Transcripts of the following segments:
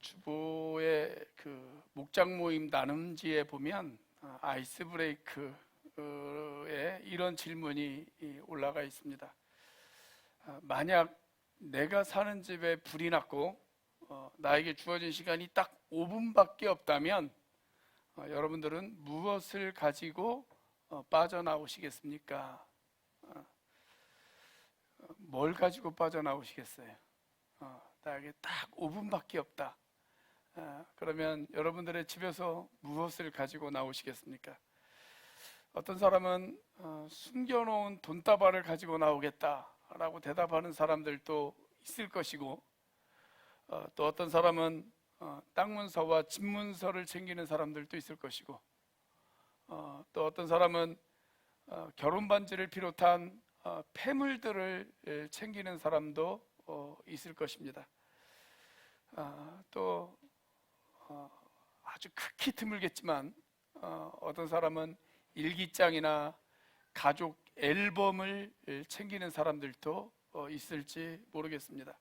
주보의 그 목장 모임 나눔지에 보면 아이스 브레이크에 이런 질문이 올라가 있습니다. 만약 내가 사는 집에 불이 났고 나에게 주어진 시간이 딱 5분밖에 없다면 여러분들은 무엇을 가지고 빠져나오시겠습니까? 뭘 가지고 빠져나오시겠어요? 나에게 딱 5분밖에 없다. 그러면 여러분들의 집에서 무엇을 가지고 나오시겠습니까? 어떤 사람은 숨겨놓은 돈다발을 가지고 나오겠다라고 대답하는 사람들도 있을 것이고, 또 어떤 사람은 땅 문서와 집 문서를 챙기는 사람들도 있을 것이고, 또 어떤 사람은 결혼 반지를 비롯한 폐물들을 챙기는 사람도 있을 것입니다. 또 아주 극히 드물겠지만 어떤 사람은 일기장이나 가족 앨범을 챙기는 사람들도 있을지 모르겠습니다.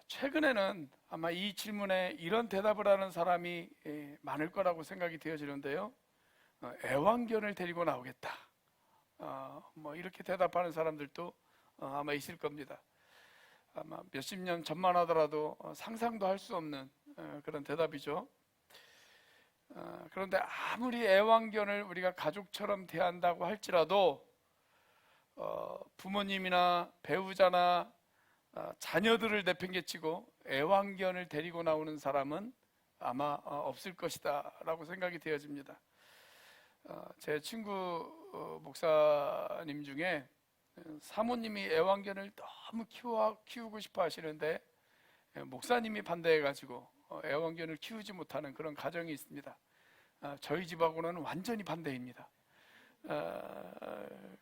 최근에는 아마 이 질문에 이런 대답을 하는 사람이 많을 거라고 생각이 되어지는데요. 애완견을 데리고 나오겠다. 뭐 이렇게 대답하는 사람들도 아마 있을 겁니다. 아마 몇십 년 전만 하더라도 상상도 할 수 없는 그런 대답이죠. 그런데 아무리 애완견을 우리가 가족처럼 대한다고 할지라도 부모님이나 배우자나 자녀들을 내팽개치고 애완견을 데리고 나오는 사람은 아마 없을 것이다 라고 생각이 되어집니다. 제 친구 목사님 중에 사모님이 애완견을 너무 키우고 싶어 하시는데 목사님이 반대해가지고 애완견을 키우지 못하는 그런 가정이 있습니다. 저희 집하고는 완전히 반대입니다.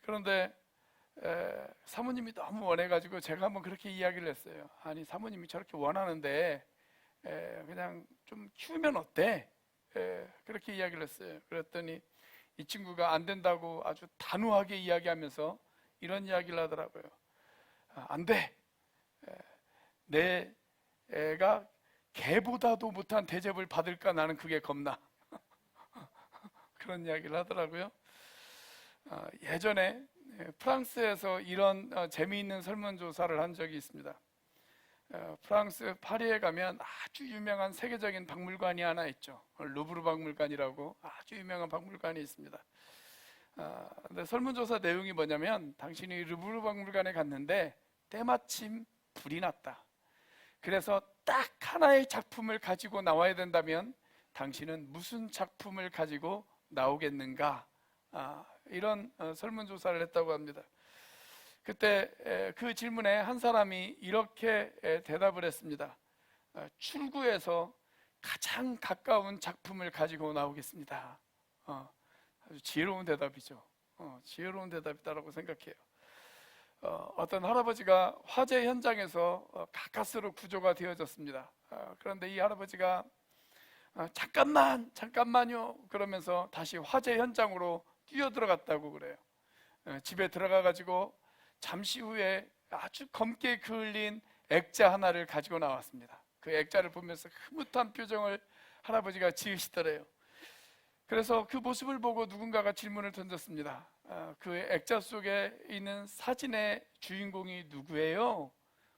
그런데 사모님이 너무 원해가지고 제가 한번 그렇게 이야기를 했어요. 아니, 사모님이 저렇게 원하는데 그냥 좀 키우면 어때? 그렇게 이야기를 했어요. 그랬더니 이 친구가 안 된다고 아주 단호하게 이야기하면서 이런 이야기를 하더라고요. 안 돼. 내 애가 개보다도 못한 대접을 받을까 나는 그게 겁나. 그런 이야기를 하더라고요. 예전에 프랑스에서 이런 재미있는 설문조사를 한 적이 있습니다. 프랑스 파리에 가면 아주 유명한 세계적인 박물관이 하나 있죠. 루브르 박물관이라고 아주 유명한 박물관이 있습니다. 근데 설문조사 내용이 뭐냐면, 당신이 루브르 박물관에 갔는데 때마침 불이 났다. 그래서 딱 하나의 작품을 가지고 나와야 된다면 당신은 무슨 작품을 가지고 나오겠는가? 이런 설문조사를 했다고 합니다. 그때 그 질문에 한 사람이 이렇게 대답을 했습니다. 출구에서 가장 가까운 작품을 가지고 나오겠습니다. 아주 지혜로운 대답이죠. 지혜로운 대답이다라고 생각해요. 어떤 할아버지가 화재 현장에서 가까스로 구조가 되어졌습니다. 그런데 이 할아버지가 잠깐만요 그러면서 다시 화재 현장으로 뛰어들어갔다고 그래요. 집에 들어가 가지고 잠시 후에 아주 검게 그을린 액자 하나를 가지고 나왔습니다. 그 액자를 보면서 흐뭇한 표정을 할아버지가 지으시더래요. 그래서 그 모습을 보고 누군가가 질문을 던졌습니다. 그 액자 속에 있는 사진의 주인공이 누구예요?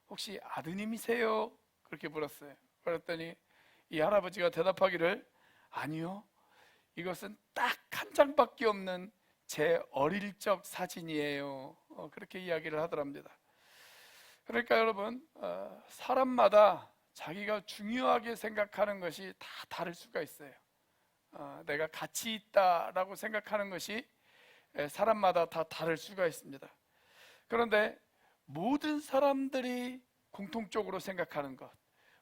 혹시 아드님이세요? 그렇게 물었어요. 그랬더니 이 할아버지가 대답하기를, 아니요, 이것은 딱 한 장밖에 없는 제 어릴 적 사진이에요. 그렇게 이야기를 하더랍니다. 그러니까 여러분, 사람마다 자기가 중요하게 생각하는 것이 다 다를 수가 있어요. 내가 가치 있다라고 생각하는 것이 사람마다 다 다를 수가 있습니다. 그런데 모든 사람들이 공통적으로 생각하는 것,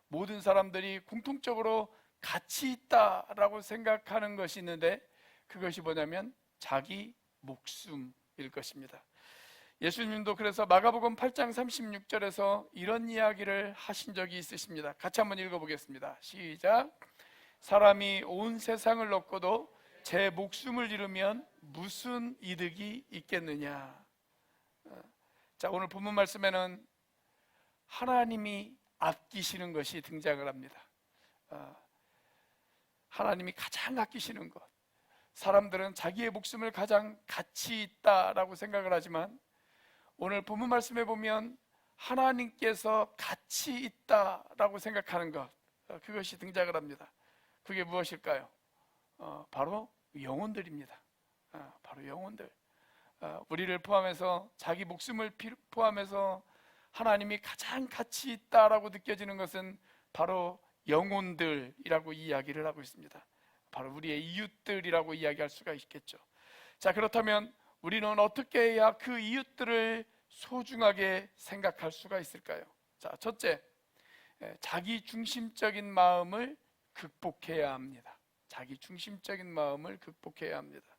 모든 사람들이 공통적으로 가치 있다라고 생각하는 것이 있는데, 그것이 뭐냐면 자기 목숨일 것입니다. 예수님도 그래서 마가복음 8장 36절에서 이런 이야기를 하신 적이 있으십니다. 같이 한번 읽어보겠습니다. 시작. 사람이 온 세상을 얻고도 제 목숨을 잃으면 무슨 이득이 있겠느냐. 자, 오늘 본문 말씀에는 하나님이 아끼시는 것이 등장을 합니다. 하나님이 가장 아끼시는 것. 사람들은 자기의 목숨을 가장 가치 있다라고 생각을 하지만 오늘 본문 말씀에 보면 하나님께서 가치 있다라고 생각하는 것, 그것이 등장을 합니다. 그게 무엇일까요? 바로 영혼들입니다. 바로 영혼들. 우리를 포함해서, 자기 목숨을 포함해서 하나님이 가장 가치 있다라고 느껴지는 것은 바로 영혼들이라고 이야기를 하고 있습니다. 바로 우리의 이웃들이라고 이야기할 수가 있겠죠. 자, 그렇다면 우리는 어떻게 해야 그 이웃들을 소중하게 생각할 수가 있을까요? 자, 첫째, 자기 중심적인 마음을 극복해야 합니다. 자기 중심적인 마음을 극복해야 합니다.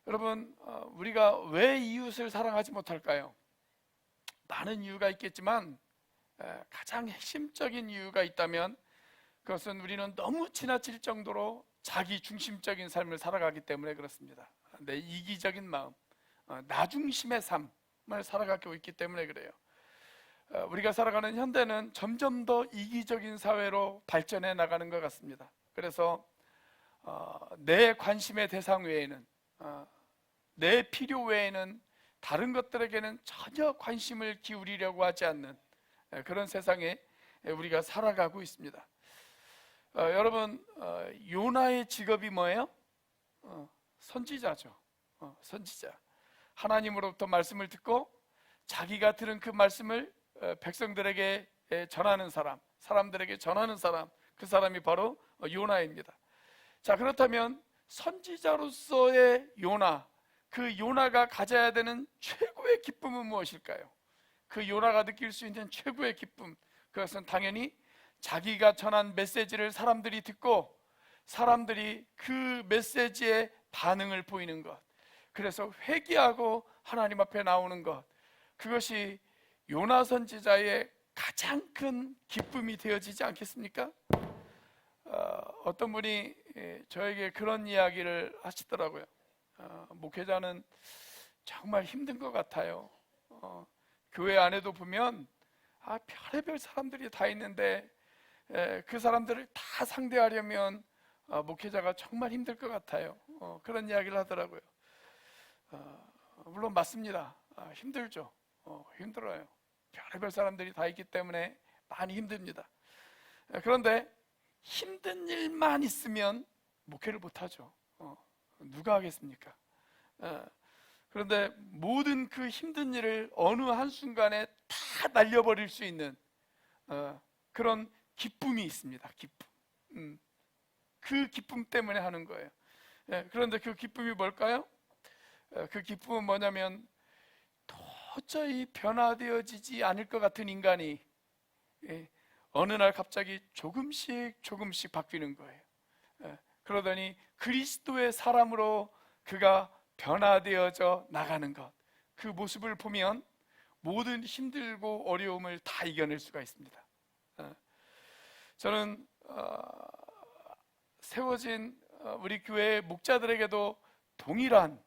여러분, 우리가 왜 이웃을 사랑하지 못할까요? 많은 이유가 있겠지만 가장 핵심적인 이유가 있다면 그것은 우리는 너무 지나칠 정도로 자기 중심적인 삶을 살아가기 때문에 그렇습니다. 내 이기적인 마음, 나 중심의 삶을 살아가고 있기 때문에 그래요. 우리가 살아가는 현대는 점점 더 이기적인 사회로 발전해 나가는 것 같습니다. 그래서 내 관심의 대상 외에는, 내 필요 외에는 다른 것들에게는 전혀 관심을 기울이려고 하지 않는 그런 세상에 우리가 살아가고 있습니다. 여러분, 요나의 직업이 뭐예요? 선지자죠. 선지자. 하나님으로부터 말씀을 듣고 자기가 들은 그 말씀을 백성들에게 전하는 사람, 사람들에게 전하는 사람, 그 사람이 바로 요나입니다. 자, 그렇다면 선지자로서의 요나, 그 요나가 가져야 되는 최고의 기쁨은 무엇일까요? 그 요나가 느낄 수 있는 최고의 기쁨, 그것은 당연히 자기가 전한 메시지를 사람들이 듣고 사람들이 그 메시지에 반응을 보이는 것, 그래서 회개하고 하나님 앞에 나오는 것, 그것이 요나 선지자의 가장 큰 기쁨이 되어지지 않겠습니까? 어떤 분이 저에게 그런 이야기를 하시더라고요. 목회자는 정말 힘든 것 같아요. 교회 안에도 보면 별의별 사람들이 다 있는데 그 사람들을 다 상대하려면 목회자가 정말 힘들 것 같아요. 그런 이야기를 하더라고요. 물론 맞습니다. 힘들죠. 힘들어요. 별의별 사람들이 다 있기 때문에 많이 힘듭니다. 그런데 힘든 일만 있으면 목회를 못하죠. 누가 하겠습니까? 그런데 모든 그 힘든 일을 어느 한순간에 다 날려버릴 수 있는 그런 기쁨이 있습니다. 기쁨. 그 기쁨 때문에 하는 거예요. 그런데 그 기쁨이 뭘까요? 그 기쁨은 뭐냐면 도저히 변화되어지지 않을 것 같은 인간이 어느 날 갑자기 조금씩 바뀌는 거예요. 그러더니 그리스도의 사람으로 그가 변화되어져 나가는 것, 그 모습을 보면 모든 힘들고 어려움을 다 이겨낼 수가 있습니다. 저는 세워진 우리 교회 목자들에게도 동일한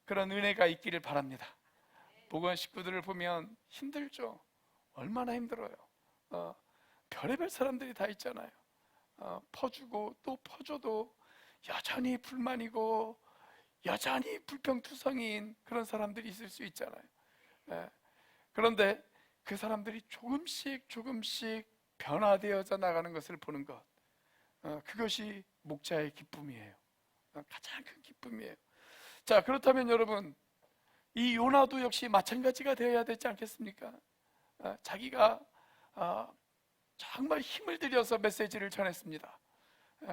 그런 은혜가 있기를 바랍니다. 보건 식구들을 보면 힘들죠. 얼마나 힘들어요. 별의별 사람들이 다 있잖아요. 퍼주고 또 퍼줘도 여전히 불만이고 여전히 불평투성이인 그런 사람들이 있을 수 있잖아요. 그런데 그 사람들이 조금씩 변화되어져 나가는 것을 보는 것, 그것이 목자의 기쁨이에요. 가장 큰 기쁨이에요. 자, 그렇다면 여러분, 이 요나도 역시 마찬가지가 되어야 되지 않겠습니까? 자기가 정말 힘을 들여서 메시지를 전했습니다.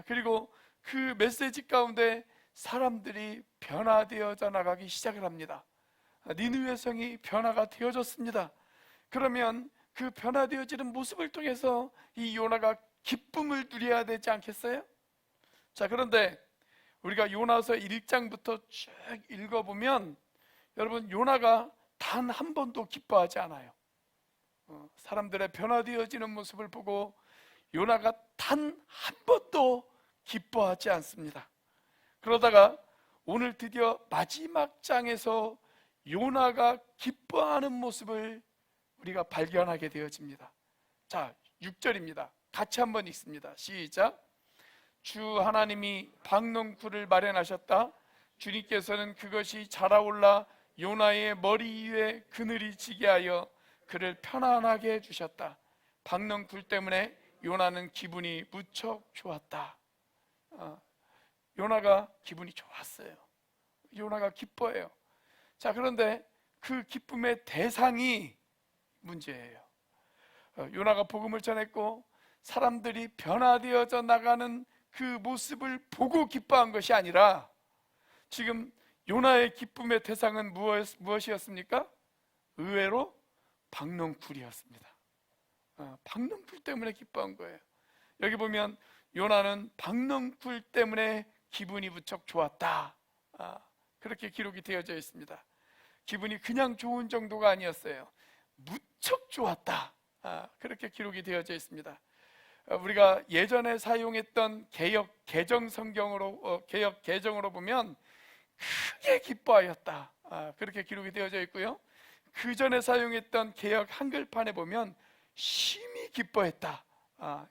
그리고 그 메시지 가운데 사람들이 변화되어져 나가기 시작을 합니다. 니느웨 성이 변화가 되어졌습니다. 그러면 그 변화되어지는 모습을 통해서 이 요나가 기쁨을 누려야 되지 않겠어요? 자, 그런데 우리가 요나서 1장부터 쭉 읽어보면 여러분, 요나가 단 한 번도 기뻐하지 않아요. 사람들의 변화되어지는 모습을 보고 요나가 단 한 번도 기뻐하지 않습니다. 그러다가 오늘 드디어 마지막 장에서 요나가 기뻐하는 모습을 우리가 발견하게 되어집니다. 자, 6절입니다. 같이 한번 읽습니다. 시작. 주 하나님이 박농쿨을 마련하셨다. 주님께서는 그것이 자라올라 요나의 머리 위에 그늘이 지게 하여 그를 편안하게 해주셨다. 박농쿨 때문에 요나는 기분이 무척 좋았다. 요나가 기분이 좋았어요. 요나가 기뻐해요. 자, 그런데 그 기쁨의 대상이 문제예요. 요나가 복음을 전했고 사람들이 변화되어져 나가는 그 모습을 보고 기뻐한 것이 아니라, 지금 요나의 기쁨의 대상은 무엇이었습니까? 의외로 박농쿨이었습니다. 박농쿨 때문에 기뻐한 거예요. 여기 보면 요나는 박농쿨 때문에 기분이 무척 좋았다, 그렇게 기록이 되어져 있습니다. 기분이 그냥 좋은 정도가 아니었어요. 무척 좋았다, 그렇게 기록이 되어져 있습니다. 우리가 예전에 사용했던 개역 개정 성경으로 개역 개정으로 보면 크게 기뻐하였다, 그렇게 기록이 되어져 있고요. 그 전에 사용했던 개역 한글판에 보면 심히 기뻐했다,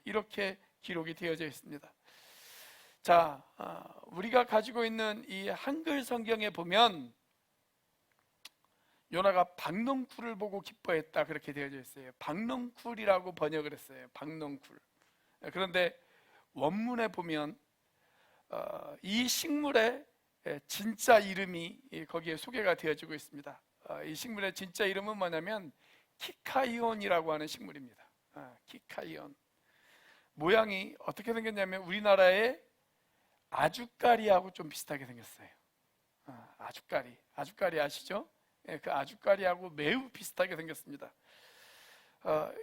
이렇게 기록이 되어져 있습니다. 자, 우리가 가지고 있는 이 한글 성경에 보면 요나가 박농쿨을 보고 기뻐했다, 그렇게 되어져 있어요. 박농쿨이라고 번역을 했어요. 박농쿨. 그런데 원문에 보면 이 식물의 진짜 이름이 거기에 소개가 되어지고 있습니다. 이 식물의 진짜 이름은 뭐냐면 키카이온이라고 하는 식물입니다. 키카이온. 모양이 어떻게 생겼냐면 우리나라의 아주까리하고 좀 비슷하게 생겼어요. 아주까리 아시죠? 그 아주까리하고 매우 비슷하게 생겼습니다.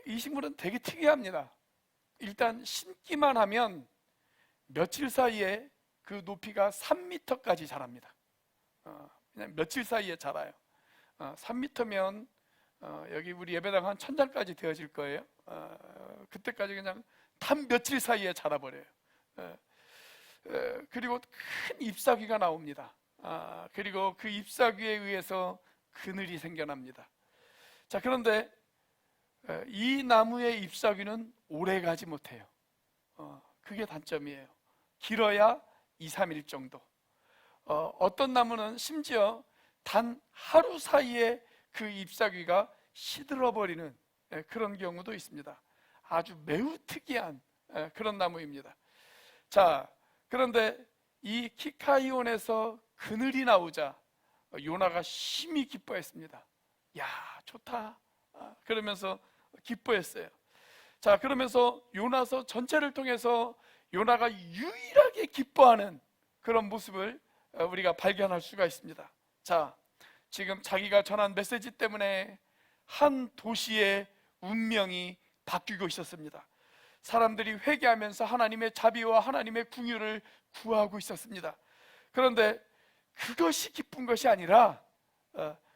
이 식물은 되게 특이합니다. 일단 심기만 하면 며칠 사이에 그 높이가 3m까지 자랍니다. 그냥 며칠 사이에 자라요. 3m면 여기 우리 예배당 한 1000장까지 되어질 거예요. 그때까지 그냥 단 며칠 사이에 자라버려요. 그리고 큰 잎사귀가 나옵니다. 그리고 그 잎사귀에 의해서 그늘이 생겨납니다. 자, 그런데 이 나무의 잎사귀는 오래 가지 못해요. 그게 단점이에요. 길어야 2, 3일 정도. 어떤 나무는 심지어 단 하루 사이에 그 잎사귀가 시들어버리는 그런 경우도 있습니다. 아주 매우 특이한 그런 나무입니다. 자, 그런데 이 키카이온에서 그늘이 나오자 요나가 심히 기뻐했습니다. 야, 좋다, 그러면서 기뻐했어요. 자, 그러면서 요나서 전체를 통해서 요나가 유일하게 기뻐하는 그런 모습을 우리가 발견할 수가 있습니다. 자, 지금 자기가 전한 메시지 때문에 한 도시의 운명이 바뀌고 있었습니다. 사람들이 회개하면서 하나님의 자비와 하나님의 긍휼을 구하고 있었습니다. 그런데 그것이 기쁜 것이 아니라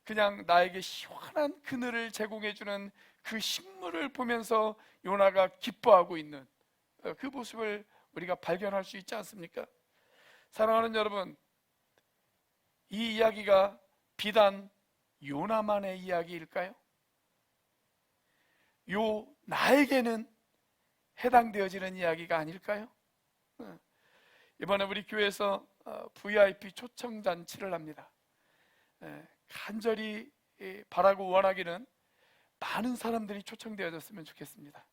그냥 나에게 시원한 그늘을 제공해주는 그 식물을 보면서 요나가 기뻐하고 있는 그 모습을 우리가 발견할 수 있지 않습니까? 사랑하는 여러분, 이 이야기가 비단 요나만의 이야기일까요? 나에게는 해당되어지는 이야기가 아닐까요? 이번에 우리 교회에서 VIP 초청잔치를 합니다. 간절히 바라고 원하기는 많은 사람들이 초청되어졌으면 좋겠습니다.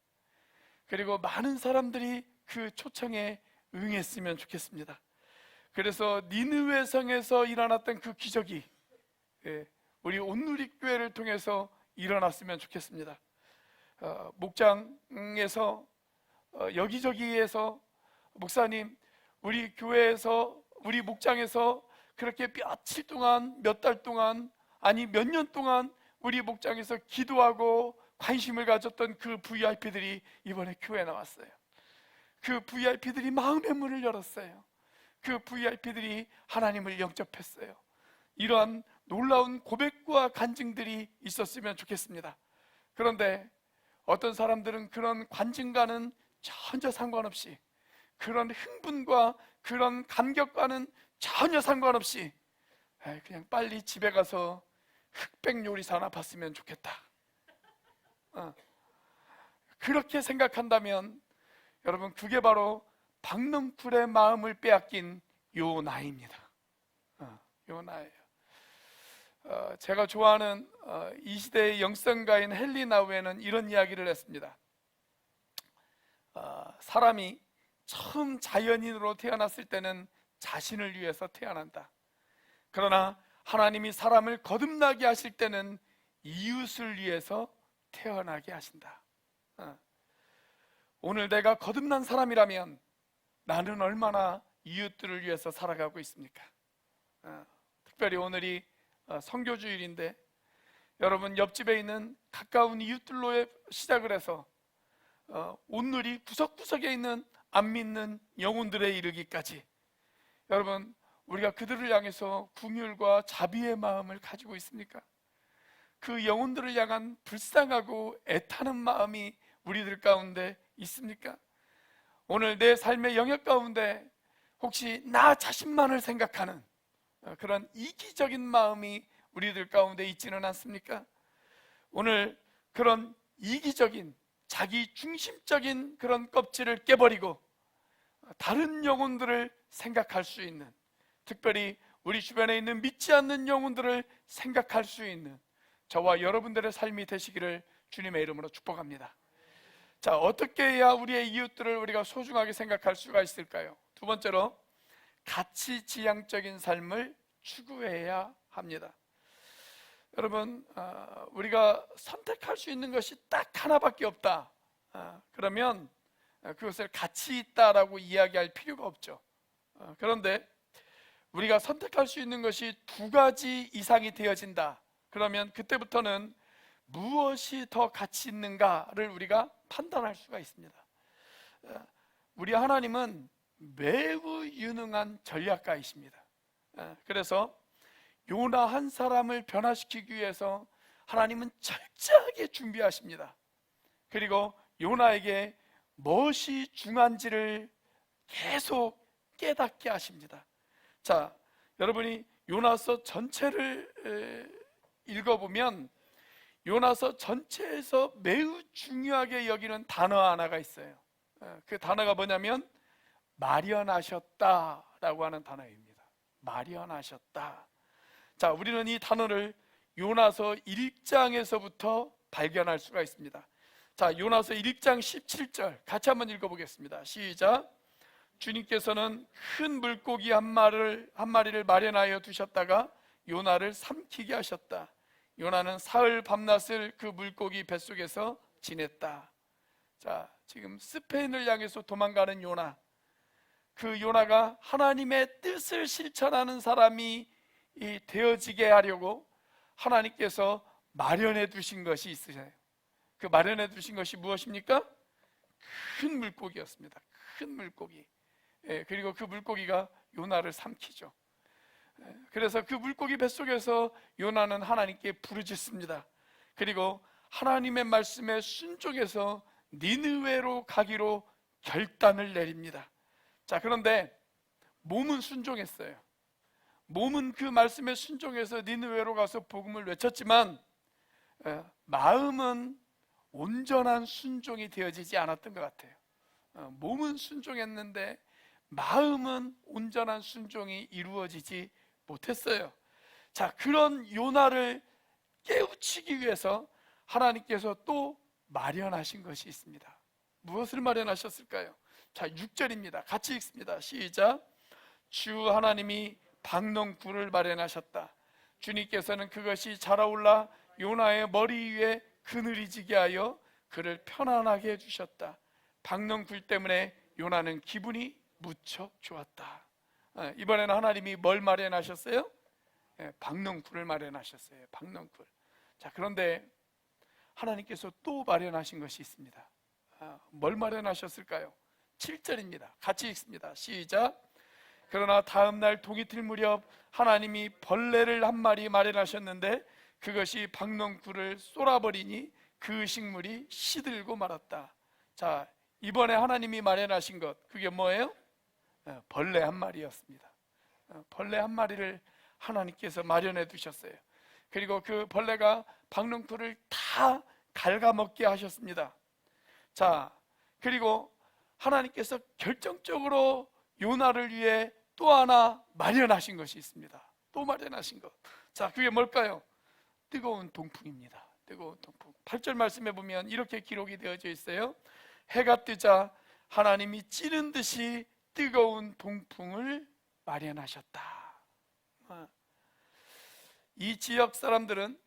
그리고 많은 사람들이 그 초청에 응했으면 좋겠습니다. 그래서 니느웨 성에서 일어났던 그 기적이 우리 온누리교회를 통해서 일어났으면 좋겠습니다. 목장에서 여기저기에서 목사님, 우리 교회에서 우리 목장에서 그렇게 며칠 동안, 몇 달 동안, 아니 몇 년 동안 우리 목장에서 기도하고 관심을 가졌던 그 VIP들이 이번에 교회에 나왔어요. 그 VIP들이 마음의 문을 열었어요. 그 VIP들이 하나님을 영접했어요. 이러한 놀라운 고백과 간증들이 있었으면 좋겠습니다. 그런데 어떤 사람들은 그런 관증과는 전혀 상관없이, 그런 흥분과 그런 감격과는 전혀 상관없이 그냥 빨리 집에 가서 흑백 요리사 하나 봤으면 좋겠다, 그렇게 생각한다면 여러분, 그게 바로 박넝쿨의 마음을 빼앗긴 요나입니다. 요나예요. 제가 좋아하는 이 시대의 영성가인 헨리 나우에는 이런 이야기를 했습니다. 사람이 처음 자연인으로 태어났을 때는 자신을 위해서 태어난다. 그러나 하나님이 사람을 거듭나게 하실 때는 이웃을 위해서 태어나게 하신다. 오늘 내가 거듭난 사람이라면 나는 얼마나 이웃들을 위해서 살아가고 있습니까? 특별히 오늘이 선교주일인데 여러분, 옆집에 있는 가까운 이웃들로 시작을 해서 온누리 구석구석에 있는 안 믿는 영혼들에 이르기까지, 여러분, 우리가 그들을 향해서 긍휼과 자비의 마음을 가지고 있습니까? 그 영혼들을 향한 불쌍하고 애타는 마음이 우리들 가운데 있습니까? 오늘 내 삶의 영역 가운데 혹시 나 자신만을 생각하는 그런 이기적인 마음이 우리들 가운데 있지는 않습니까? 오늘 그런 이기적인 자기 중심적인 그런 껍질을 깨버리고 다른 영혼들을 생각할 수 있는, 특별히 우리 주변에 있는 믿지 않는 영혼들을 생각할 수 있는 저와 여러분들의 삶이 되시기를 주님의 이름으로 축복합니다. 자, 어떻게 해야 우리의 이웃들을 우리가 소중하게 생각할 수가 있을까요? 두 번째로, 가치지향적인 삶을 추구해야 합니다. 여러분, 우리가 선택할 수 있는 것이 딱 하나밖에 없다. 그러면 그것을 가치 있다라고 이야기할 필요가 없죠. 그런데 우리가 선택할 수 있는 것이 두 가지 이상이 되어진다. 그러면 그때부터는 무엇이 더 가치 있는가를 우리가 판단할 수가 있습니다. 우리 하나님은 매우 유능한 전략가이십니다. 그래서 요나 한 사람을 변화시키기 위해서 하나님은 철저하게 준비하십니다. 그리고 요나에게 무엇이 중요한지를 계속 깨닫게 하십니다. 자, 여러분이 요나서 전체를 읽어보면 요나서 전체에서 매우 중요하게 여기는 단어 하나가 있어요. 그 단어가 뭐냐면 마련하셨다라고 하는 단어입니다. 마련하셨다. 자, 우리는 이 단어를 요나서 1장에서부터 발견할 수가 있습니다. 자, 요나서 1장 17절 같이 한번 읽어보겠습니다. 시작. 주님께서는 큰 물고기 한 마리를 마련하여 두셨다가 요나를 삼키게 하셨다. 요나는 사흘 밤낮을 그 물고기 뱃속에서 지냈다. 자, 지금 스페인을 향해서 도망가는 요나, 그 요나가 하나님의 뜻을 실천하는 사람이 되어지게 하려고 하나님께서 마련해 두신 것이 있으세요. 그 마련해 두신 것이 무엇입니까? 큰 물고기였습니다. 큰 물고기. 그리고 그 물고기가 요나를 삼키죠. 그래서 그 물고기 뱃속에서 요나는 하나님께 부르짖습니다. 그리고 하나님의 말씀에 순종해서 니느웨로 가기로 결단을 내립니다. 자, 그런데 몸은 순종했어요. 몸은 그 말씀에 순종해서 니느웨로 가서 복음을 외쳤지만 마음은 온전한 순종이 되어지지 않았던 것 같아요. 몸은 순종했는데 마음은 온전한 순종이 이루어지지 못했어요. 자, 그런 요나를 깨우치기 위해서 하나님께서 또 마련하신 것이 있습니다. 무엇을 마련하셨을까요? 자, 6절입니다. 같이 읽습니다. 시작. 주 하나님이 박넝쿨을 마련하셨다. 주님께서는 그것이 자라올라 요나의 머리 위에 그늘이 지게 하여 그를 편안하게 해주셨다. 박넝쿨 때문에 요나는 기분이 무척 좋았다. 이번에는 하나님이 뭘 마련하셨어요? 박넝쿨을 마련하셨어요. 박넝쿨. 자, 그런데 하나님께서 또 마련하신 것이 있습니다. 뭘 마련하셨을까요? 7절입니다. 같이 읽습니다. 시작. 그러나 다음 날 동이틀 무렵 하나님이 벌레를 한 마리 마련하셨는데 그것이 박넝쿨을 쏠아버리니 그 식물이 시들고 말았다. 자, 이번에 하나님이 마련하신 것, 그게 뭐예요? 벌레 한 마리였습니다. 벌레 한 마리를 하나님께서 마련해 두셨어요. 그리고 그 벌레가 박넝쿨을 다 갉아먹게 하셨습니다. 자, 그리고 하나님께서 결정적으로 요나를 위해 또 하나 마련하신 것이 있습니다. 또 마련하신 것. 자, 그게 뭘까요? 뜨거운 동풍입니다. 뜨거운 동풍. 8절 말씀에 보면 이렇게 기록이 되어져 있어요. 해가 뜨자 하나님이 찌는 듯이 뜨거운 동풍을 마련하셨다. 이 지역 사람들은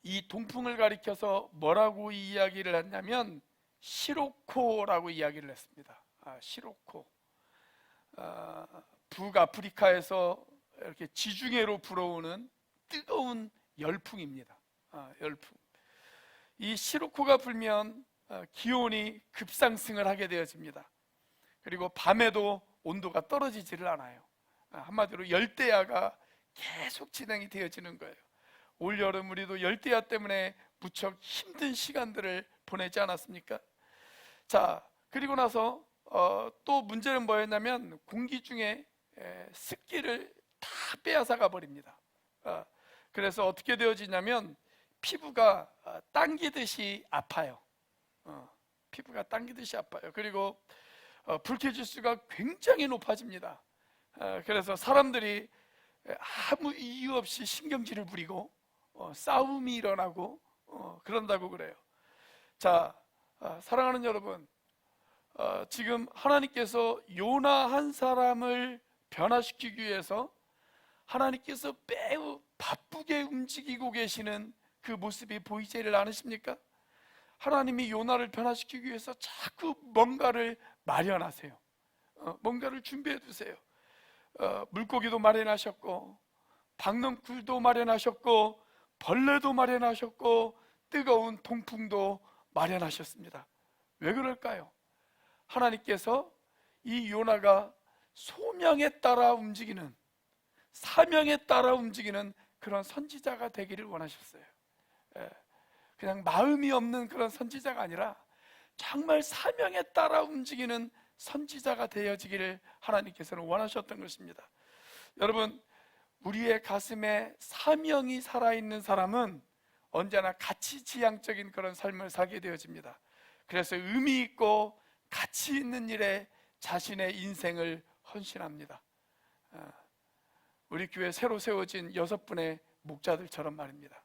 이 동풍을 가리켜서 뭐라고 이야기를 했냐면 시로코라고 이야기를 했습니다. 시로코. 북아프리카에서 이렇게 지중해로 불어오는 뜨거운 열풍입니다. 열풍. 이 시로코가 불면 기온이 급상승을 하게 되어집니다. 그리고 밤에도 온도가 떨어지지를 않아요. 한마디로 열대야가 계속 진행이 되어지는 거예요. 올여름 우리도 열대야 때문에 무척 힘든 시간들을 보내지 않았습니까? 자, 그리고 나서 또 문제는 뭐였냐면 공기 중에 습기를 다 빼앗아 가버립니다. 그래서 어떻게 되어지냐면 피부가 당기듯이 아파요. 피부가 당기듯이 아파요. 그리고 불쾌지수가 굉장히 높아집니다. 그래서 사람들이 아무 이유 없이 신경질을 부리고 싸움이 일어나고 그런다고 그래요. 자, 사랑하는 여러분, 지금 하나님께서 요나 한 사람을 변화시키기 위해서 하나님께서 매우 바쁘게 움직이고 계시는 그 모습이 보이지를 않으십니까? 하나님이 요나를 변화시키기 위해서 자꾸 뭔가를 마련하세요. 뭔가를 준비해 두세요. 물고기도 마련하셨고 박넝쿨도 마련하셨고 벌레도 마련하셨고 뜨거운 동풍도 마련하셨습니다. 왜 그럴까요? 하나님께서 이 요나가 소명에 따라 움직이는, 사명에 따라 움직이는 그런 선지자가 되기를 원하셨어요. 그냥 마음이 없는 그런 선지자가 아니라 정말 사명에 따라 움직이는 선지자가 되어지기를 하나님께서는 원하셨던 것입니다. 여러분, 우리의 가슴에 사명이 살아있는 사람은 언제나 가치지향적인 그런 삶을 살게 되어집니다. 그래서 의미 있고 가치 있는 일에 자신의 인생을 헌신합니다. 우리 교회 새로 세워진 6분의 목자들처럼 말입니다.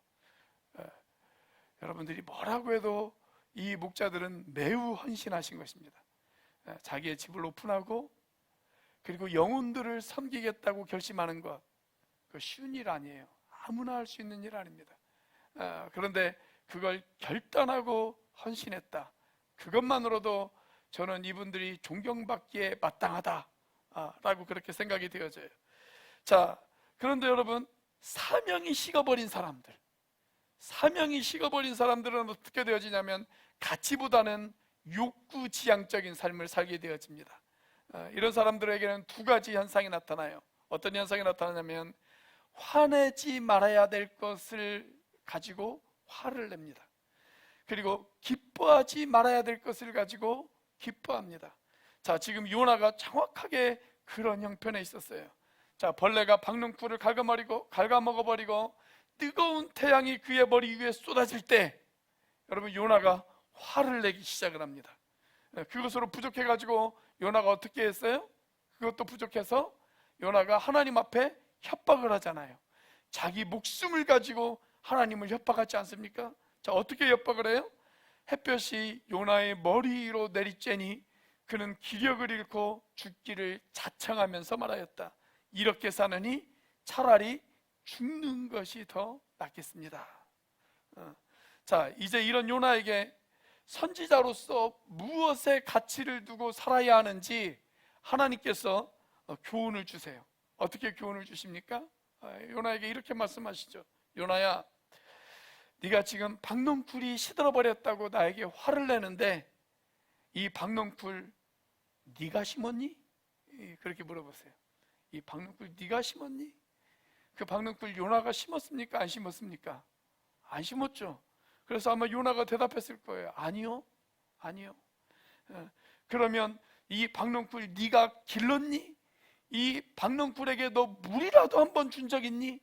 여러분들이 뭐라고 해도 이 목자들은 매우 헌신하신 것입니다. 자기의 집을 오픈하고 그리고 영혼들을 섬기겠다고 결심하는 것, 그 쉬운 일 아니에요. 아무나 할 수 있는 일 아닙니다. 그런데 그걸 결단하고 헌신했다. 그것만으로도 저는 이분들이 존경받기에 마땅하다라고 그렇게 생각이 되어져요. 자, 그런데 여러분, 사명이 식어버린 사람들은 어떻게 되어지냐면 가치보다는 욕구지향적인 삶을 살게 되어집니다. 이런 사람들에게는 두 가지 현상이 나타나요. 어떤 현상이 나타나냐면 화내지 말아야 될 것을 가지고 화를 냅니다. 그리고 기뻐하지 말아야 될 것을 가지고 기뻐합니다. 자, 지금 요나가 정확하게 그런 형편에 있었어요. 자, 벌레가 박넝쿨을 갉아먹어버리고 뜨거운 태양이 그의 머리 위에 쏟아질 때 여러분, 요나가 화를 내기 시작을 합니다. 그것으로 부족해가지고 요나가 어떻게 했어요? 그것도 부족해서 요나가 하나님 앞에 협박을 하잖아요. 자기 목숨을 가지고 하나님을 협박하지 않습니까? 자, 어떻게 협박을 해요? 햇볕이 요나의 머리 위로 내리쬐니 그는 기력을 잃고 죽기를 자청하면서 말하였다. 이렇게 사느니 차라리 죽는 것이 더 낫겠습니다. 자, 이제 이런 요나에게 선지자로서 무엇에 가치를 두고 살아야 하는지 하나님께서 교훈을 주세요. 어떻게 교훈을 주십니까? 요나에게 이렇게 말씀하시죠. 요나야, 네가 지금 박넝쿨이 시들어버렸다고 나에게 화를 내는데 이 박넝쿨 네가 심었니? 그렇게 물어보세요. 이 박넝쿨 네가 심었니? 그 박넝쿨 요나가 심었습니까? 안 심었습니까? 안 심었죠. 그래서 아마 요나가 대답했을 거예요. 아니요. 그러면 이 박넝쿨 네가 길렀니? 이 박넝쿨에게 너 물이라도 한번 준 적 있니?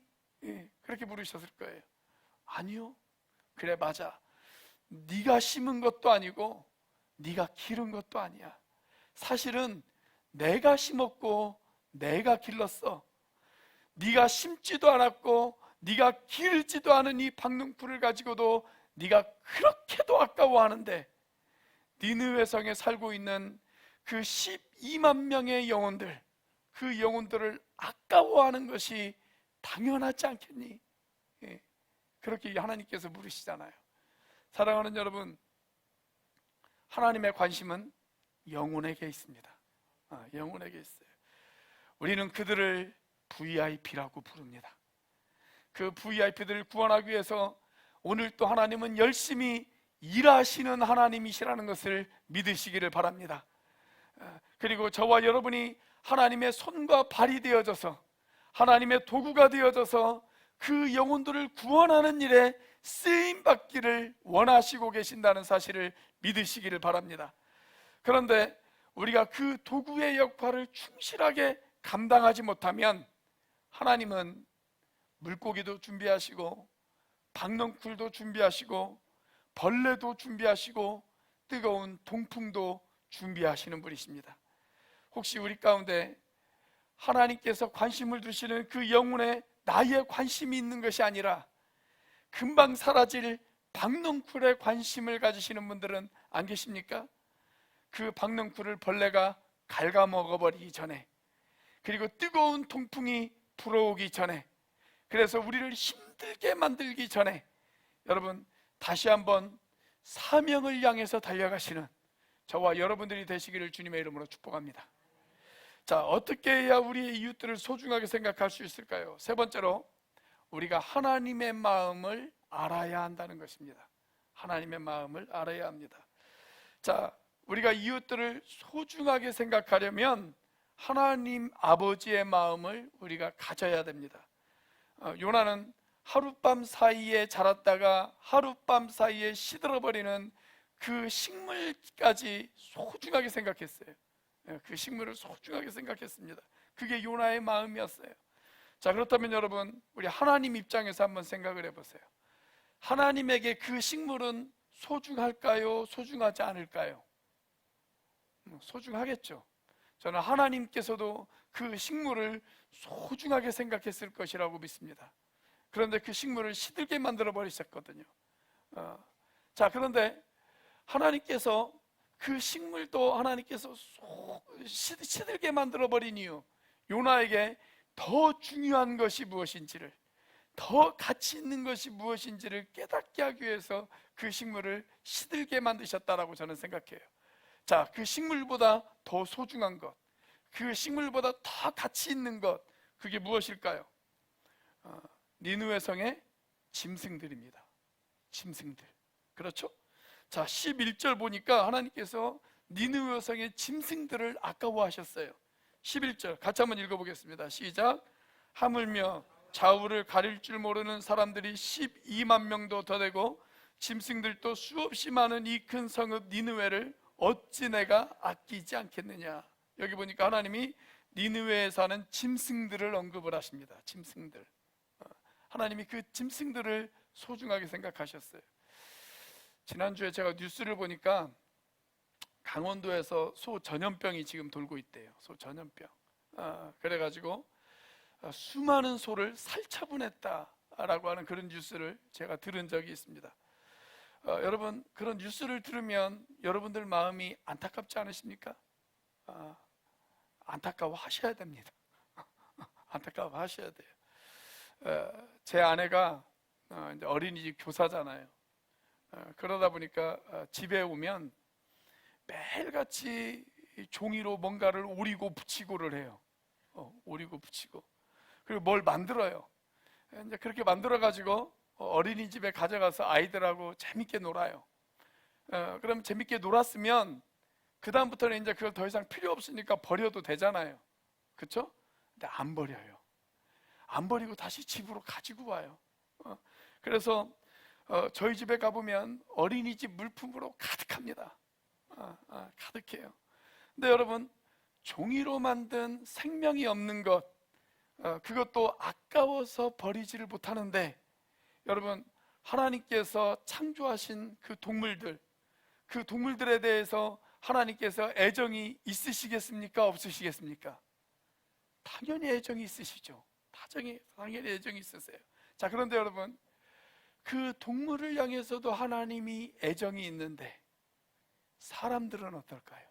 그렇게 물으셨을 거예요. 아니요. 그래, 맞아. 네가 심은 것도 아니고 네가 기른 것도 아니야. 사실은 내가 심었고 내가 길렀어. 네가 심지도 않았고 네가 기르지도 않은 이 박농풀을 가지고도 네가 그렇게도 아까워하는데, 니느웨 성에 살고 있는 그 12만 명의 영혼들, 그 영혼들을 아까워하는 것이 당연하지 않겠니? 예, 그렇게 하나님께서 물으시잖아요. 사랑하는 여러분, 하나님의 관심은 영혼에게 있습니다. 영혼에게 있어요. 우리는 그들을 VIP라고 부릅니다. 그 VIP들을 구원하기 위해서 오늘 또 하나님은 열심히 일하시는 하나님이시라는 것을 믿으시기를 바랍니다. 그리고 저와 여러분이 하나님의 손과 발이 되어져서, 하나님의 도구가 되어져서 그 영혼들을 구원하는 일에 쓰임받기를 원하시고 계신다는 사실을 믿으시기를 바랍니다. 그런데 우리가 그 도구의 역할을 충실하게 감당하지 못하면 하나님은 물고기도 준비하시고 박넝쿨도 준비하시고 벌레도 준비하시고 뜨거운 동풍도 준비하시는 분이십니다. 혹시 우리 가운데 하나님께서 관심을 두시는 그 영혼에 나의 관심이 있는 것이 아니라 금방 사라질 박넝쿨에 관심을 가지시는 분들은 안 계십니까? 그 박넝쿨을 벌레가 갉아먹어버리기 전에, 그리고 뜨거운 동풍이 불어오기 전에, 그래서 우리를 힘들게 만들기 전에 여러분 다시 한번 사명을 향해서 달려가시는 저와 여러분들이 되시기를 주님의 이름으로 축복합니다. 자, 어떻게 해야 우리의 이웃들을 소중하게 생각할 수 있을까요? 세 번째로, 우리가 하나님의 마음을 알아야 한다는 것입니다. 하나님의 마음을 알아야 합니다. 자, 우리가 이웃들을 소중하게 생각하려면 하나님 아버지의 마음을 우리가 가져야 됩니다. 요나는 하룻밤 사이에 자랐다가 하룻밤 사이에 시들어버리는 그 식물까지 소중하게 생각했어요. 그 식물을 소중하게 생각했습니다. 그게 요나의 마음이었어요. 자, 그렇다면 여러분, 우리 하나님 입장에서 한번 생각을 해보세요. 하나님에게 그 식물은 소중할까요? 소중하지 않을까요? 소중하겠죠. 저는 하나님께서도 그 식물을 소중하게 생각했을 것이라고 믿습니다. 그런데 그 식물을 시들게 만들어 버리셨거든요. 자, 그런데 하나님께서 그 식물도 하나님께서 시들게 만들어 버린 이유, 요나에게 더 중요한 것이 무엇인지를, 더 가치 있는 것이 무엇인지를 깨닫게 하기 위해서 그 식물을 시들게 만드셨다라고 저는 생각해요. 자, 그 식물보다 더 소중한 것, 그 식물보다 더 가치 있는 것, 그게 무엇일까요? 니느웨 성의 짐승들입니다. 짐승들. 그렇죠? 자, 11절 보니까 하나님께서 니느웨 성의 짐승들을 아까워하셨어요. 11절 같이 한번 읽어보겠습니다. 시작. 하물며 좌우를 가릴 줄 모르는 사람들이 12만 명도 더 되고 짐승들도 수없이 많은 이 큰 성읍 니느웨를 어찌 내가 아끼지 않겠느냐. 여기 보니까 하나님이 니느웨에 사는 짐승들을 언급을 하십니다. 짐승들. 하나님이 그 짐승들을 소중하게 생각하셨어요. 지난주에 제가 뉴스를 보니까 강원도에서 소 전염병이 지금 돌고 있대요. 소 전염병. 그래가지고 수많은 소를 살처분했다라고 하는 그런 뉴스를 제가 들은 적이 있습니다. 여러분, 그런 뉴스를 들으면 여러분들 마음이 안타깝지 않으십니까? 안타까워 하셔야 됩니다. 안타까워 하셔야 돼요. 제 아내가 이제 어린이집 교사잖아요. 그러다 보니까 집에 오면 매일같이 종이로 뭔가를 오리고 붙이고를 해요. 오리고 붙이고, 그리고 뭘 만들어요. 이제 그렇게 만들어 가지고 어린이집에 가져가서 아이들하고 재밌게 놀아요. 그럼 재밌게 놀았으면 그 다음부터는 이제 그걸 더 이상 필요 없으니까 버려도 되잖아요. 그렇죠? 근데 안 버려요. 안 버리고 다시 집으로 가지고 와요. 그래서 저희 집에 가보면 어린이집 물품으로 가득합니다. 가득해요. 근데 여러분, 종이로 만든 생명이 없는 것, 그것도 아까워서 버리지를 못하는데, 여러분, 하나님께서 창조하신 그 동물들, 그 동물들에 대해서 하나님께서 애정이 있으시겠습니까? 없으시겠습니까? 당연히 애정이 있으시죠. 당연히 애정이 있으세요. 자, 그런데 여러분, 그 동물을 향해서도 하나님이 애정이 있는데 사람들은 어떨까요?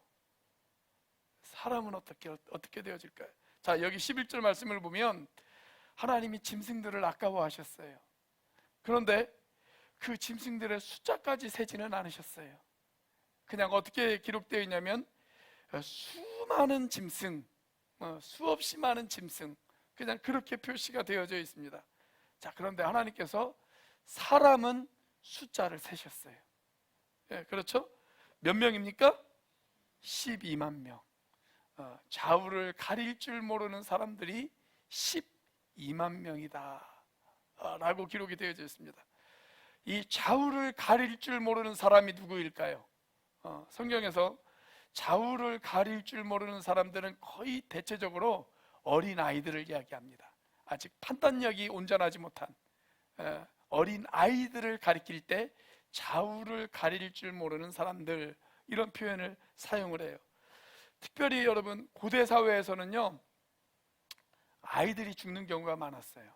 사람은 어떻게 되어질까요? 자, 여기 11절 말씀을 보면 하나님이 짐승들을 아까워하셨어요. 그런데 그 짐승들의 숫자까지 세지는 않으셨어요. 그냥 어떻게 기록되어 있냐면 수많은 짐승, 수없이 많은 짐승, 그냥 그렇게 표시가 되어져 있습니다. 자, 그런데 하나님께서 사람은 숫자를 세셨어요. 예, 그렇죠? 몇 명입니까? 12만 명. 좌우를 가릴 줄 모르는 사람들이 12만 명이다 라고 기록이 되어져 있습니다. 이 좌우를 가릴 줄 모르는 사람이 누구일까요? 성경에서 좌우를 가릴 줄 모르는 사람들은 거의 대체적으로 어린 아이들을 이야기합니다. 아직 판단력이 온전하지 못한 어린 아이들을 가리킬 때 좌우를 가릴 줄 모르는 사람들, 이런 표현을 사용을 해요. 특별히 여러분, 고대 사회에서는요, 아이들이 죽는 경우가 많았어요.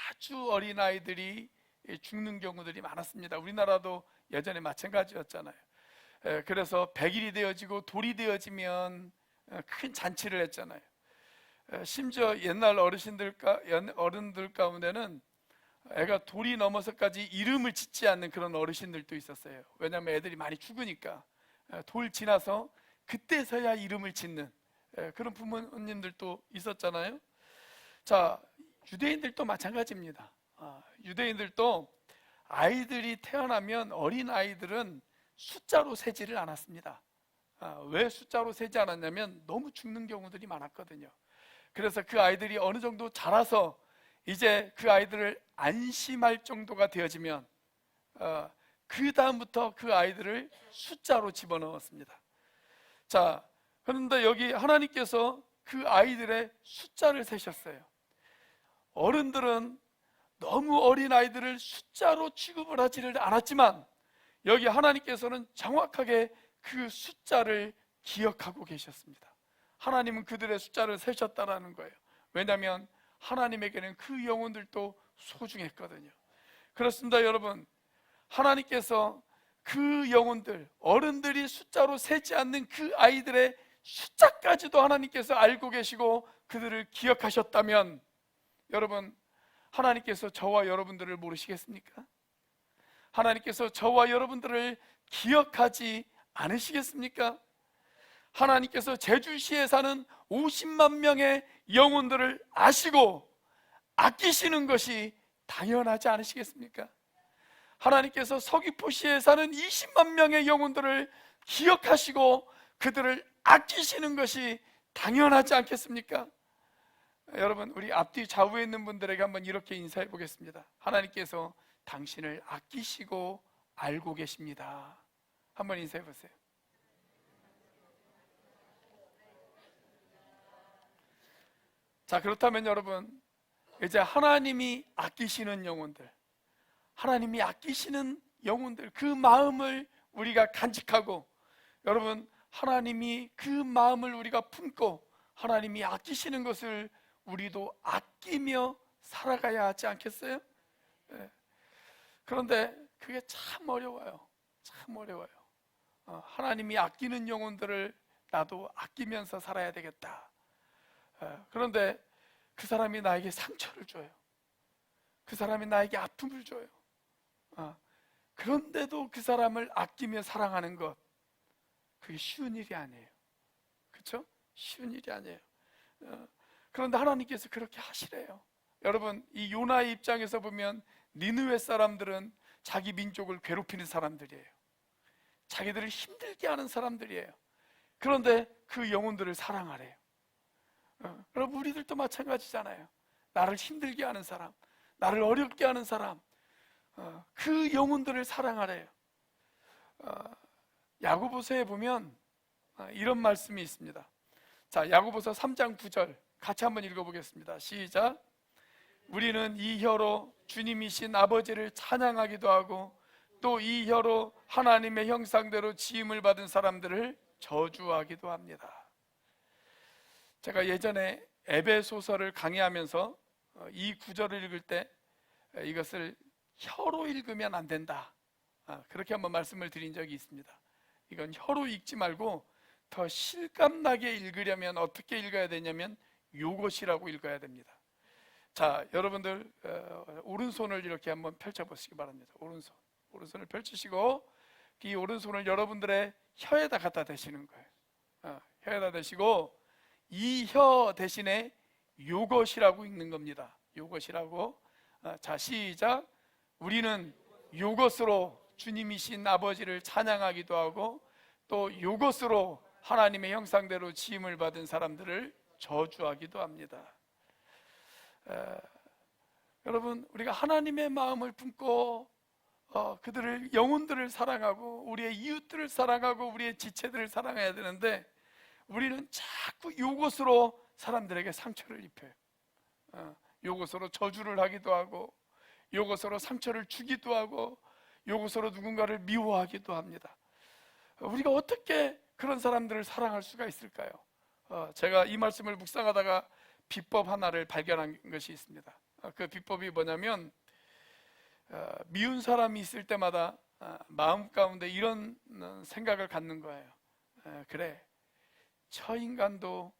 아주 어린 아이들이 죽는 경우들이 많았습니다. 우리나라도 예전에 마찬가지였잖아요. 그래서 100일이 되어지고 돌이 되어지면 큰 잔치를 했잖아요. 심지어 옛날 어른들 가운데는 애가 돌이 넘어서까지 이름을 짓지 않는 그런 어르신들도 있었어요. 왜냐하면 애들이 많이 죽으니까 돌 지나서 그때서야 이름을 짓는 그런 부모님들도 있었잖아요. 자, 유대인들도 마찬가지입니다. 유대인들도 아이들이 태어나면 어린 아이들은 숫자로 세지를 않았습니다. 왜 숫자로 세지 않았냐면 너무 죽는 경우들이 많았거든요. 그래서 그 아이들이 어느 정도 자라서 이제 그 아이들을 안심할 정도가 되어지면 그 다음부터 그 아이들을 숫자로 집어넣었습니다. 자, 그런데 여기 하나님께서 그 아이들의 숫자를 세셨어요. 어른들은 너무 어린 아이들을 숫자로 취급을 하지를 않았지만 여기 하나님께서는 정확하게 그 숫자를 기억하고 계셨습니다. 하나님은 그들의 숫자를 세셨다라는 거예요. 왜냐하면 하나님에게는 그 영혼들도 소중했거든요. 그렇습니다, 여러분. 하나님께서 그 영혼들, 어른들이 숫자로 세지 않는 그 아이들의 숫자까지도 하나님께서 알고 계시고 그들을 기억하셨다면, 여러분, 하나님께서 저와 여러분들을 모르시겠습니까? 하나님께서 저와 여러분들을 기억하지 않으시겠습니까? 하나님께서 제주시에 사는 50만 명의 영혼들을 아시고 아끼시는 것이 당연하지 않으시겠습니까? 하나님께서 서귀포시에 사는 20만 명의 영혼들을 기억하시고 그들을 아끼시는 것이 당연하지 않겠습니까? 여러분, 우리 앞뒤 좌우에 있는 분들에게 한번 이렇게 인사해 보겠습니다. 하나님께서 당신을 아끼시고 알고 계십니다. 한번 인사해 보세요. 자, 그렇다면 여러분, 이제 하나님이 아끼시는 영혼들, 하나님이 아끼시는 영혼들, 그 마음을 우리가 간직하고, 여러분, 하나님이 그 마음을 우리가 품고 하나님이 아끼시는 것을 우리도 아끼며 살아가야 하지 않겠어요? 네. 그런데 그게 참 어려워요. 참 어려워요. 하나님이 아끼는 영혼들을 나도 아끼면서 살아야 되겠다. 그런데 그 사람이 나에게 상처를 줘요. 그 사람이 나에게 아픔을 줘요. 그런데도 그 사람을 아끼며 사랑하는 것, 그게 쉬운 일이 아니에요. 그렇죠? 쉬운 일이 아니에요. 그런데 하나님께서 그렇게 하시래요. 여러분, 이 요나의 입장에서 보면 니느웨 사람들은 자기 민족을 괴롭히는 사람들이에요. 자기들을 힘들게 하는 사람들이에요. 그런데 그 영혼들을 사랑하래요. 여러분, 우리들도 마찬가지잖아요. 나를 힘들게 하는 사람, 나를 어렵게 하는 사람, 그 영혼들을 사랑하래요. 야고보서에 보면 이런 말씀이 있습니다. 자, 야고보서 3장 9절 같이 한번 읽어보겠습니다. 시작. 우리는 이 혀로 주님이신 아버지를 찬양하기도 하고 또 이 혀로 하나님의 형상대로 지음을 받은 사람들을 저주하기도 합니다. 제가 예전에 에베소서를 강의하면서 이 구절을 읽을 때 이것을 혀로 읽으면 안 된다, 그렇게 한번 말씀을 드린 적이 있습니다. 이건 혀로 읽지 말고 더 실감나게 읽으려면 어떻게 읽어야 되냐면 요것이라고 읽어야 됩니다. 자, 여러분들 오른손을 이렇게 한번 펼쳐보시기 바랍니다. 오른손을 펼치시고 이 오른손을 여러분들의 혀에다 갖다 대시는 거예요. 혀에다 대시고 이 혀 대신에 요것이라고 읽는 겁니다. 요것이라고. 자, 시작. 우리는 요것으로 주님이신 아버지를 찬양하기도 하고 또 요것으로 하나님의 형상대로 지음을 받은 사람들을 저주하기도 합니다. 여러분, 우리가 하나님의 마음을 품고 그들을, 영혼들을 사랑하고 우리의 이웃들을 사랑하고 우리의 지체들을 사랑해야 되는데 우리는 자꾸 요것으로 사람들에게 상처를 입혀요. 요것으로 저주를 하기도 하고 요것으로 상처를 주기도 하고 요것으로 누군가를 미워하기도 합니다. 우리가 어떻게 그런 사람들을 사랑할 수가 있을까요? 제가 이 말씀을 묵상하다가 비법 하나를 발견한 것이 있습니다. 그 비법이 뭐냐면 미운 사람이 있을 때마다 마음 가운데 이런 생각을 갖는 거예요. 그래, 저 인간도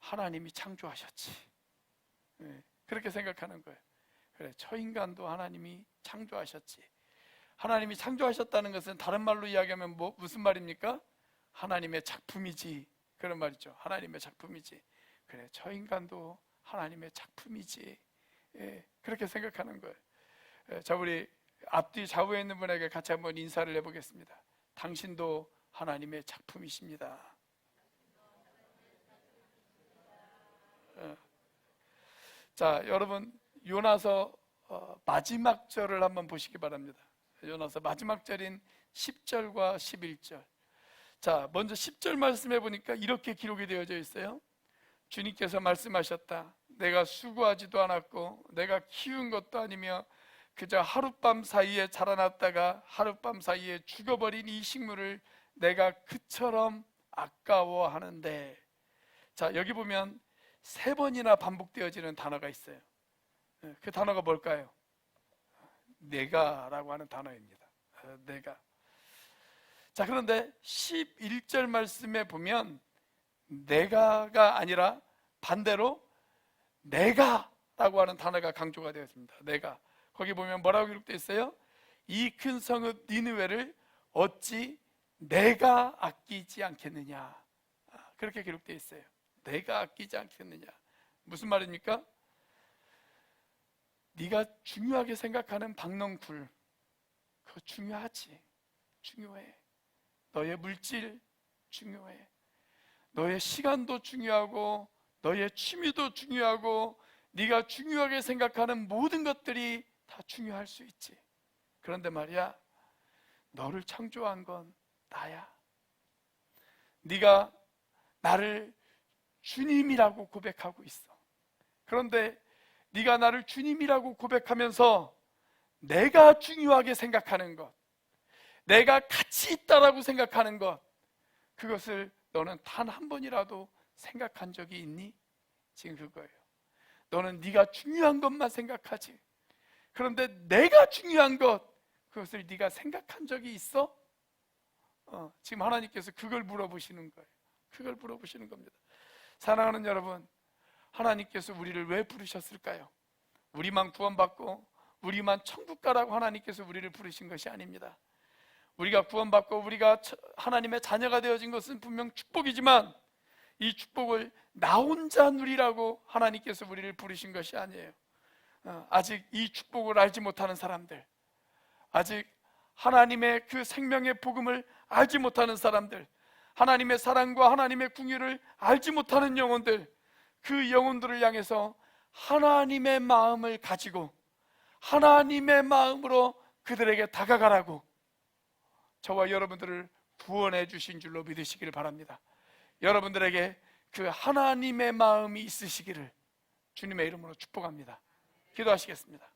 하나님이 창조하셨지. 그렇게 생각하는 거예요. 그래, 저 인간도 하나님이 창조하셨지. 하나님이 창조하셨다는 것은 다른 말로 이야기하면 무슨 말입니까? 하나님의 작품이지, 그런 말이죠. 하나님의 작품이지. 그래, 저 인간도 하나님의 작품이지. 그렇게 생각하는 거예요. 자, 우리 앞뒤 좌우에 있는 분에게 같이 한번 인사를 해보겠습니다. 당신도 하나님의 작품이십니다. 자, 여러분, 요나서 마지막 절을 한번 보시기 바랍니다. 요나서 마지막 절인 10절과 11절. 자, 먼저 10절 말씀해 보니까 이렇게 기록이 되어져 있어요. 주님께서 말씀하셨다. 내가 수고하지도 않았고 내가 키운 것도 아니며 그저 하룻밤 사이에 자라났다가 하룻밤 사이에 죽어버린 이 식물을 내가 그처럼 아까워하는데. 자, 여기 보면 3번이나 반복되어지는 단어가 있어요. 그 단어가 뭘까요? 내가라고 하는 단어입니다. 내가. 자, 그런데 11절 말씀에 보면 내가가 아니라 반대로 내가라고 하는 단어가 강조가 되어 있습니다. 내가. 거기 보면 뭐라고 기록되어 있어요? 이 큰 성읍 니느웨를 어찌 내가 아끼지 않겠느냐. 그렇게 기록되어 있어요. 내가 아끼지 않겠느냐. 무슨 말입니까? 네가 중요하게 생각하는 박넝쿨, 그거 중요하지. 중요해. 너의 물질 중요해. 너의 시간도 중요하고 너의 취미도 중요하고 네가 중요하게 생각하는 모든 것들이 다 중요할 수 있지. 그런데 말이야, 너를 창조한 건 나야. 네가 나를 주님이라고 고백하고 있어. 그런데 네가 나를 주님이라고 고백하면서 내가 중요하게 생각하는 것, 내가 가치 있다라고 생각하는 것, 그것을 너는 단 한 번이라도 생각한 적이 있니? 지금 그거예요. 너는 네가 중요한 것만 생각하지. 그런데 내가 중요한 것, 그것을 네가 생각한 적이 있어? 지금 하나님께서 그걸 물어보시는 거예요. 그걸 물어보시는 겁니다. 사랑하는 여러분, 하나님께서 우리를 왜 부르셨을까요? 우리만 구원받고 우리만 천국 가라고 하나님께서 우리를 부르신 것이 아닙니다. 우리가 구원받고 우리가 하나님의 자녀가 되어진 것은 분명 축복이지만 이 축복을 나 혼자 누리라고 하나님께서 우리를 부르신 것이 아니에요. 아직 이 축복을 알지 못하는 사람들, 아직 하나님의 그 생명의 복음을 알지 못하는 사람들, 하나님의 사랑과 하나님의 궁유를 알지 못하는 영혼들, 그 영혼들을 향해서 하나님의 마음을 가지고 하나님의 마음으로 그들에게 다가가라고 저와 여러분들을 구원해 주신 줄로 믿으시기를 바랍니다. 여러분들에게 그 하나님의 마음이 있으시기를 주님의 이름으로 축복합니다. 기도하시겠습니다.